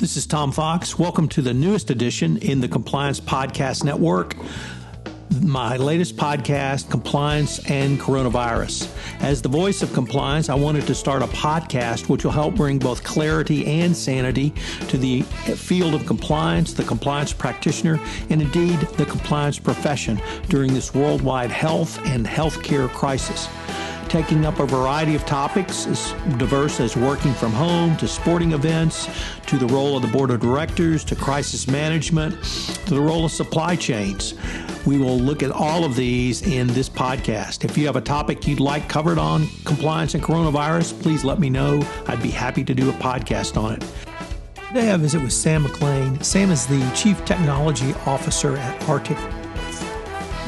This is Tom Fox. Welcome to the newest edition in the Compliance Podcast Network, my latest podcast, Compliance and Coronavirus. As the voice of compliance, I wanted to start a podcast which will help bring both clarity and sanity to the field of compliance, the compliance practitioner, and indeed the compliance profession during this worldwide health and healthcare crisis. Taking up a variety of topics as diverse as working from home, to sporting events, to the role of the board of directors, to crisis management, to the role of supply chains. We will look at all of these in this podcast. If you have a topic you'd like covered on compliance and coronavirus, please let me know. I'd be happy to do a podcast on it. Today I visit with Sam McLane. Sam is the Chief Technology Officer at Arctic.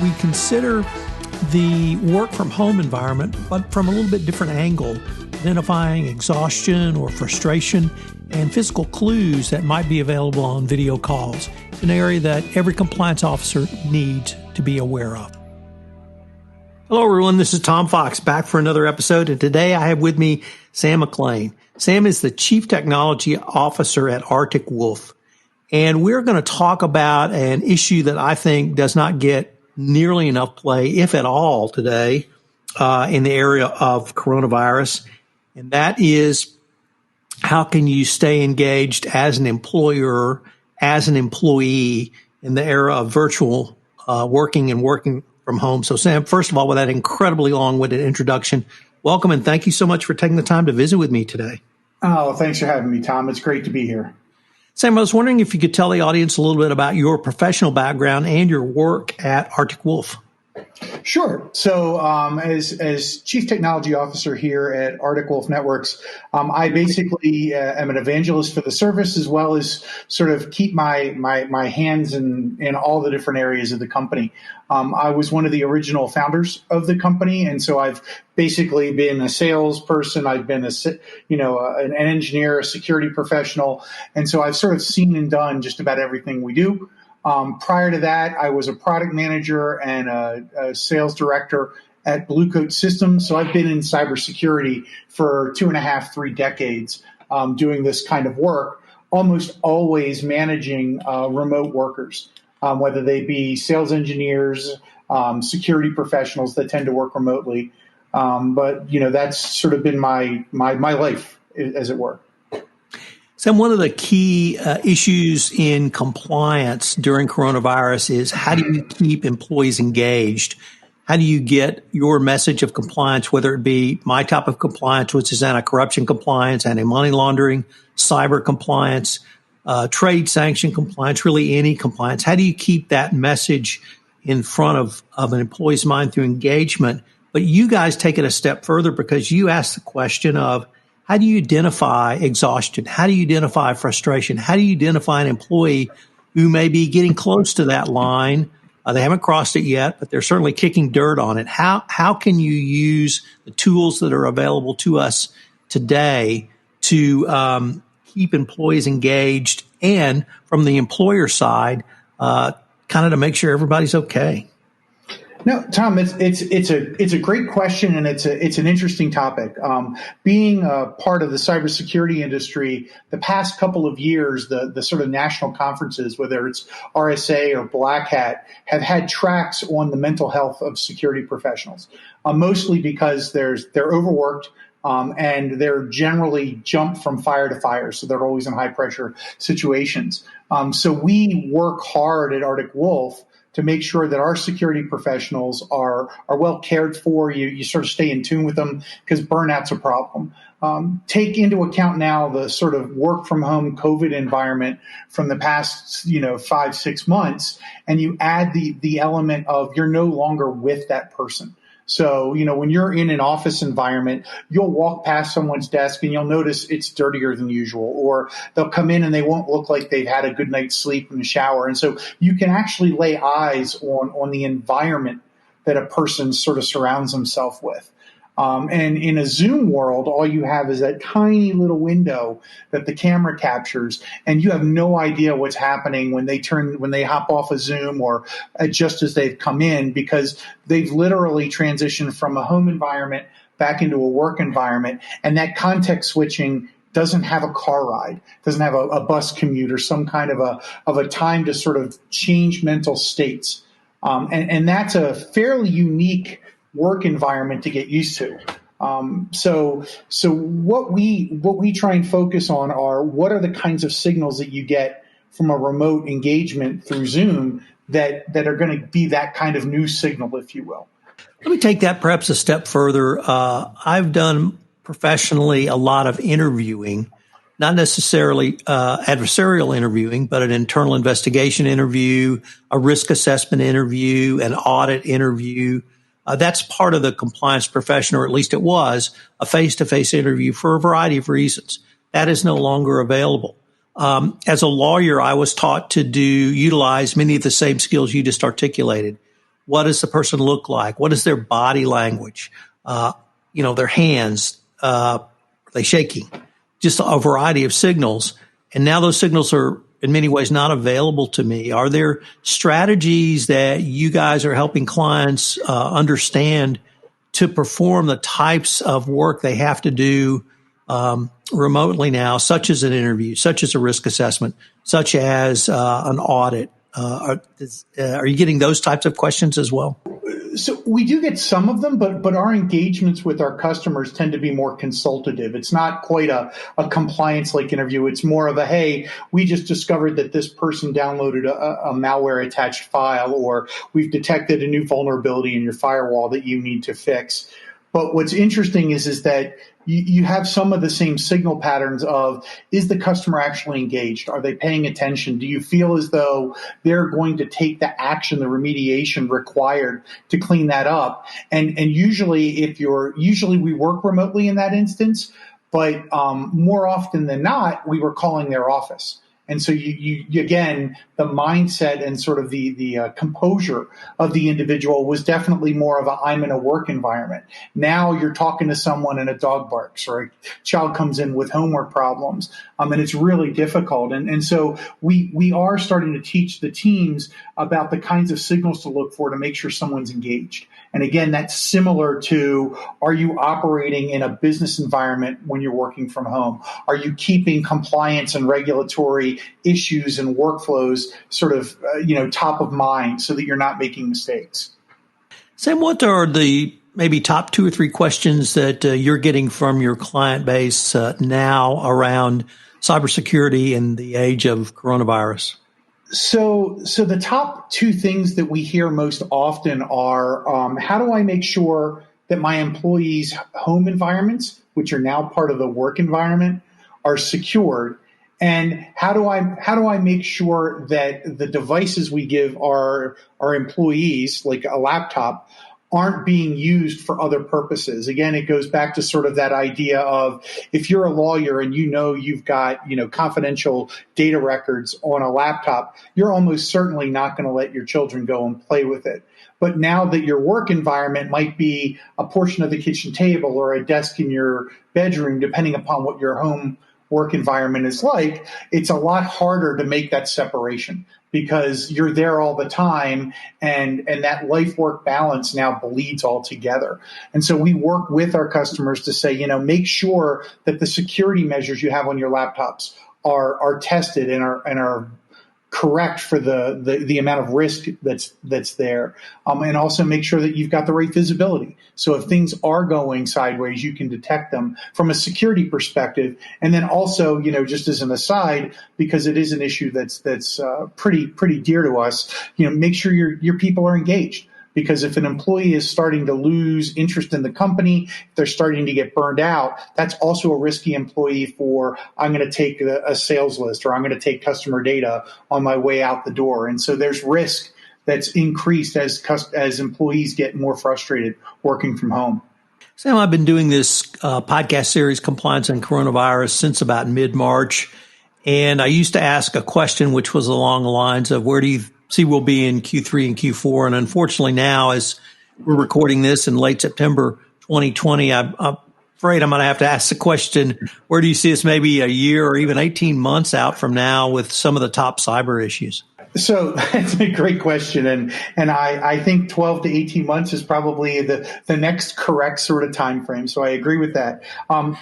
We consider the work from home environment, but from a little bit different angle, identifying exhaustion or frustration and physical clues that might be available on video calls. It's an area that every compliance officer needs to be aware of. Hello, everyone. This is Tom Fox back for another episode. And today I have with me Sam McLane. Sam is the Chief Technology Officer at Arctic Wolf. And we're going to talk about an issue that I think does not get nearly enough play, if at all, today in the area of coronavirus. And that is, how can you stay engaged as an employer, as an employee in the era of virtual working and working from home? So, Sam, first of all, with that incredibly long-winded introduction, welcome and thank you so much for taking the time to visit with me today. Oh, thanks for having me, Tom. It's great to be here. Sam, I was wondering if you could tell the audience a little bit about your professional background and your work at Arctic Wolf. Sure. So as Chief Technology Officer here at Arctic Wolf Networks, I basically am an evangelist for the service, as well as sort of keep my hands in all the different areas of the company. I was one of the original founders of the company, and so I've basically been a salesperson. I've been an engineer, a security professional, and so I've sort of seen and done just about everything we do. Prior to that, I was a product manager and a sales director at Blue Coat Systems. So I've been in cybersecurity for 2.5, 3 decades, doing this kind of work, almost always managing remote workers, whether they be sales engineers, security professionals that tend to work remotely. But that's sort of been my life, as it were. Sam, one of the key issues in compliance during coronavirus is, how do you keep employees engaged? How do you get your message of compliance, whether it be my type of compliance, which is anti-corruption compliance, anti-money laundering, cyber compliance, trade sanction compliance, really any compliance? How do you keep that message in front of an employee's mind through engagement? But you guys take it a step further, because you ask the question of, how do you identify exhaustion? How do you identify frustration? How do you identify an employee who may be getting close to that line? They haven't crossed it yet, but they're certainly kicking dirt on it. How can you use the tools that are available to us today to keep employees engaged, and from the employer side, kind of to make sure everybody's okay? No, Tom, it's a great question, and it's an interesting topic. Being a part of the cybersecurity industry, the past couple of years, the sort of national conferences, whether it's RSA or Black Hat, have had tracks on the mental health of security professionals, mostly because they're overworked. And they're generally jump from fire to fire, so they're always in high pressure situations. So we work hard at Arctic Wolf to make sure that our security professionals are well cared for. You sort of stay in tune with them, because burnout's a problem. Take into account now the sort of work from home COVID environment from the past 5-6 months, and you add the element of you're no longer with that person. So, when you're in an office environment, you'll walk past someone's desk and you'll notice it's dirtier than usual, or they'll come in and they won't look like they've had a good night's sleep in the shower. And so you can actually lay eyes on the environment that a person sort of surrounds himself with. And in a Zoom world, all you have is that tiny little window that the camera captures, and you have no idea what's happening when they hop off a Zoom or just as they've come in, because they've literally transitioned from a home environment back into a work environment. And that context switching doesn't have a car ride, doesn't have a bus commute or some kind of a time to sort of change mental states. And that's a fairly unique work environment to get used to. So what we try and focus on are what are the kinds of signals that you get from a remote engagement through Zoom that are going to be that kind of new signal, if you will. Let me take that perhaps a step further. I've done professionally a lot of interviewing, not necessarily adversarial interviewing, but an internal investigation interview, a risk assessment interview, an audit interview. That's part of the compliance profession, or at least it was, a face-to-face interview for a variety of reasons. That is no longer available. As a lawyer, I was taught to utilize many of the same skills you just articulated. What does the person look like? What is their body language? Their hands, are they shaking? Just a variety of signals. And now those signals are in many ways not available to me. Are there strategies that you guys are helping clients understand to perform the types of work they have to do remotely now, such as an interview, such as a risk assessment, such as an audit? Are you getting those types of questions as well? So we do get some of them, but our engagements with our customers tend to be more consultative. It's not quite a compliance-like interview. It's more of a, hey, we just discovered that this person downloaded a malware-attached file, or we've detected a new vulnerability in your firewall that you need to fix. But what's interesting is that you have some of the same signal patterns of, is the customer actually engaged? Are they paying attention? Do you feel as though they're going to take the action, the remediation required to clean that up? And usually we work remotely in that instance, but more often than not, we were calling their office. And so you again, the mindset and sort of the composure of the individual was definitely more of I'm in a work environment. Now you're talking to someone and a dog barks, or a child comes in with homework problems, and it's really difficult. And so we are starting to teach the teams about the kinds of signals to look for to make sure someone's engaged. And again, that's similar to, are you operating in a business environment when you're working from home? Are you keeping compliance and regulatory issues and workflows sort of, top of mind so that you're not making mistakes? Sam, what are the maybe top 2 or 3 questions that you're getting from your client base now around cybersecurity in the age of coronavirus? So the top 2 things that we hear most often are, how do I make sure that my employees' home environments, which are now part of the work environment, are secured? And how do I make sure that the devices we give our employees, like a laptop, aren't being used for other purposes? Again, it goes back to sort of that idea of, if you're a lawyer and you've got, confidential data records on a laptop, you're almost certainly not going to let your children go and play with it. But now that your work environment might be a portion of the kitchen table or a desk in your bedroom, depending upon what your home work environment is like, it's a lot harder to make that separation, because you're there all the time, and that life-work balance now bleeds all together. And so we work with our customers to say, make sure that the security measures you have on your laptops are tested and are correct for the amount of risk that's there, and also make sure that you've got the right visibility. So if things are going sideways, you can detect them from a security perspective. And then also, just as an aside, because it is an issue that's pretty dear to us, make sure your people are engaged. Because if an employee is starting to lose interest in the company, if they're starting to get burned out, that's also a risky employee for, I'm going to take a sales list, or I'm going to take customer data on my way out the door. And so there's risk that's increased as employees get more frustrated working from home. Sam, I've been doing this podcast series, Compliance and Coronavirus, since about mid-March. And I used to ask a question which was along the lines of, where do you see we'll be in Q3 and Q4? And unfortunately now, as we're recording this in late September 2020, I'm afraid I'm going to have to ask the question, where do you see us maybe a year or even 18 months out from now with some of the top cyber issues? So that's a great question. And I think 12 to 18 months is probably the next correct sort of time frame. So I agree with that.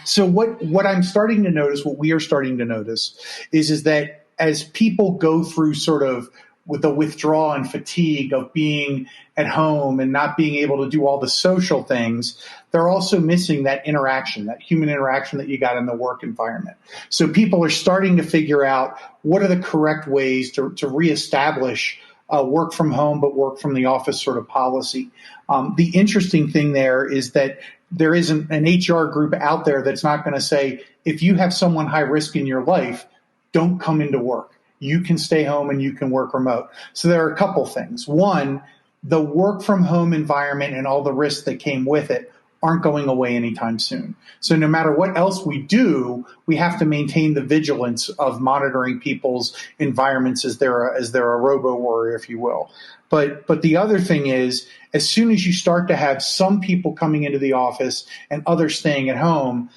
So what I'm starting to notice, what we are starting to notice is that as people go through sort of with the withdrawal and fatigue of being at home and not being able to do all the social things, they're also missing that interaction, that human interaction that you got in the work environment. So people are starting to figure out what are the correct ways to reestablish work from home, but work from the office sort of policy. The interesting thing there is that there isn't an HR group out there that's not going to say, if you have someone high risk in your life, don't come into work. You can stay home and you can work remote. So there are a couple things. One, the work from home environment and all the risks that came with it aren't going away anytime soon. So no matter what else we do, we have to maintain the vigilance of monitoring people's environments as they're a robo warrior, if you will. But the other thing is, as soon as you start to have some people coming into the office and others staying at home,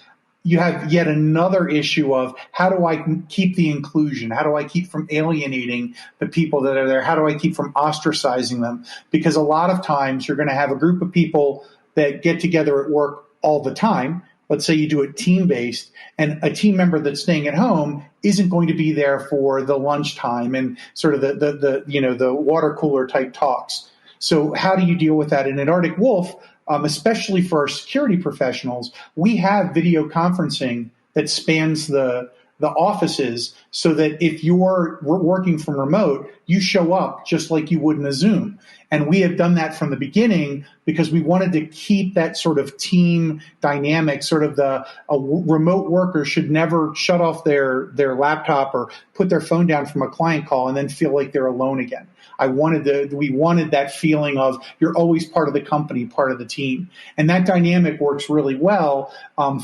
you have yet another issue of how do I keep the inclusion? How do I keep from alienating the people that are there? How do I keep from ostracizing them? Because a lot of times you're going to have a group of people that get together at work all the time. Let's say you do it team-based, and a team member that's staying at home isn't going to be there for the lunchtime and sort of the water cooler type talks. So how do you deal with that? And at Arctic Wolf, especially for our security professionals, we have video conferencing that spans the offices so that if you're working from remote, you show up just like you would in a Zoom. And we have done that from the beginning because we wanted to keep that sort of team dynamic, sort of a remote worker should never shut off their laptop or put their phone down from a client call and then feel like they're alone again. We wanted that feeling of you're always part of the company, part of the team. And that dynamic works really well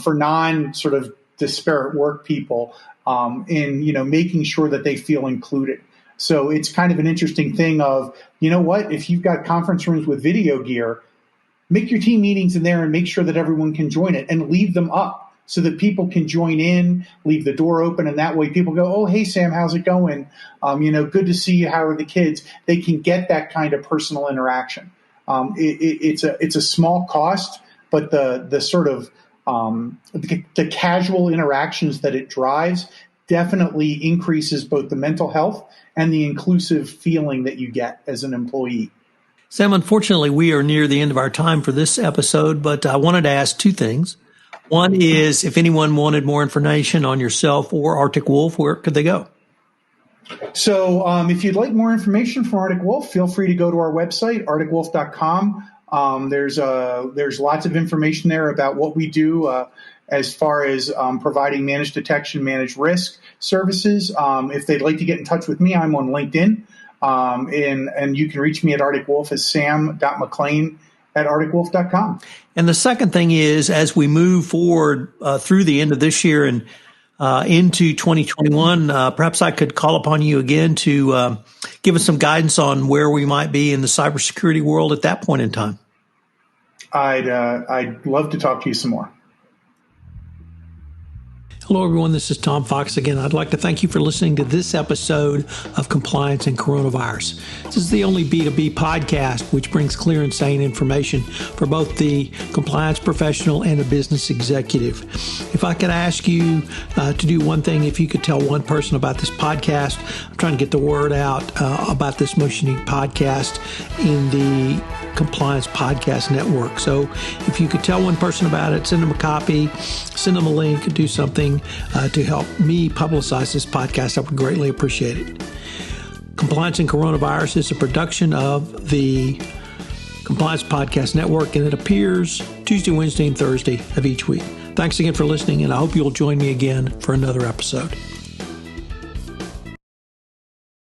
for non sort of disparate work people in making sure that they feel included. So it's kind of an interesting thing of, you know what, if you've got conference rooms with video gear, make your team meetings in there and make sure that everyone can join it and leave them up so that people can join in, leave the door open. And that way people go, oh, hey, Sam, how's it going? Good to see you. How are the kids? They can get that kind of personal interaction. It's a small cost, but the sort of the casual interactions that it drives definitely increases both the mental health and the inclusive feeling that you get as an employee. Sam, unfortunately, we are near the end of our time for this episode, but I wanted to ask two things. One is, if anyone wanted more information on yourself or Arctic Wolf, where could they go? So if you'd like more information from Arctic Wolf, feel free to go to our website, arcticwolf.com. There's lots of information there about what we do as far as providing managed detection, managed risk services. If they'd like to get in touch with me, I'm on LinkedIn. And you can reach me at Arctic Wolf as sam.mclane@arcticwolf.com. And the second thing is, as we move forward through the end of this year and into 2021, perhaps I could call upon you again to give us some guidance on where we might be in the cybersecurity world at that point in time. I'd love to talk to you some more. Hello, everyone. This is Tom Fox again. I'd like to thank you for listening to this episode of Compliance and Coronavirus. This is the only B2B podcast which brings clear and sane information for both the compliance professional and a business executive. If I could ask you to do one thing, if you could tell one person about this podcast, I'm trying to get the word out about this most unique podcast in the Compliance Podcast Network. So if you could tell one person about it, send them a copy, send them a link, do something to help me publicize this podcast, I would greatly appreciate it. Compliance and Coronavirus is a production of the Compliance Podcast Network, and it appears Tuesday, Wednesday, and Thursday of each week. Thanks again for listening, and I hope you'll join me again for another episode.